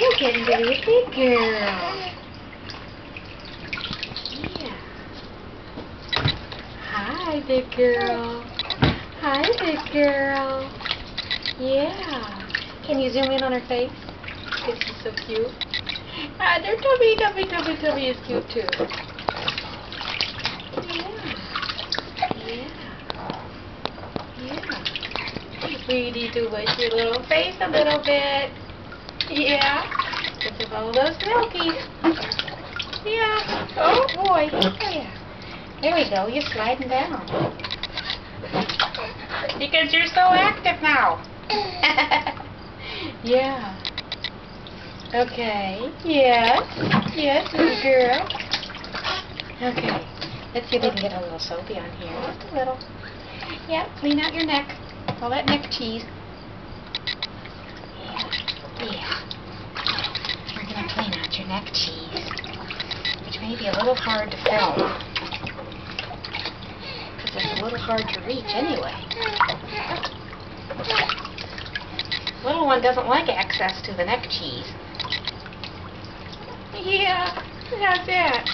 You're getting to be a big girl. Yeah. Hi, big girl. Hi, big girl. Yeah. Can you zoom in on her face? Because she's so cute. Their tummy is cute too. Yeah. We need to wash your little face a little bit. Yeah. Look at all those milkies. Yeah. Oh boy. Yeah. There we go. You're sliding down. Because you're so active now. Yeah. Okay. Yes. Yes, little girl. Okay. Let's see if we can get a little soapy on here. Just a little. Yeah. Clean out your neck. All that neck cheese. Yeah. We're going to clean out your neck cheese, which may be a little hard to film, because it's a little hard to reach anyway. Little one doesn't like access to the neck cheese. Yeah, how's that?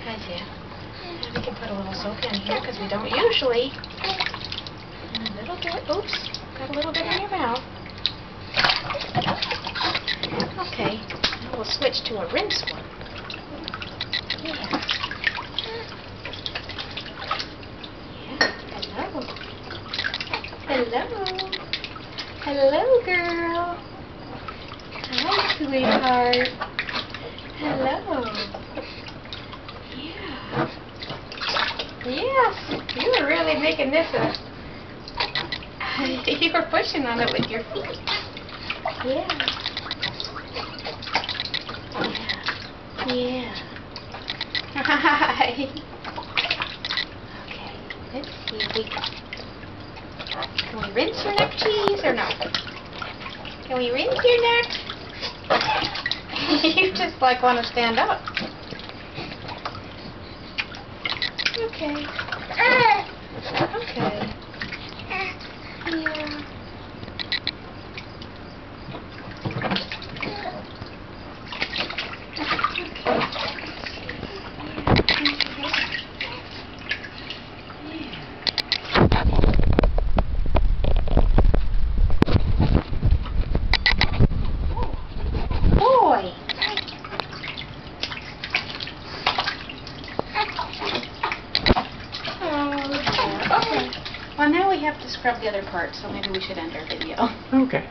How's that? We can put a little soap in here, because we don't usually. And a little bit, oops, got a little bit in your mouth. Okay, now we'll switch to a rinse one. Yeah. Yeah, hello. Hello, girl. Hi, sweetheart. Hello. Yeah. Yes, you were really making this a... You were pushing on it with your feet. Yeah. Yeah. Hi. Okay, let's see if we can we rinse your neck cheese or no? Can we rinse your neck? You just like want to stand up. Okay. Okay. Yeah. Boy. Okay. Well, now we have to scrub the other part, so maybe we should end our video. Okay.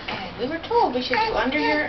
Okay, we were told we should do under your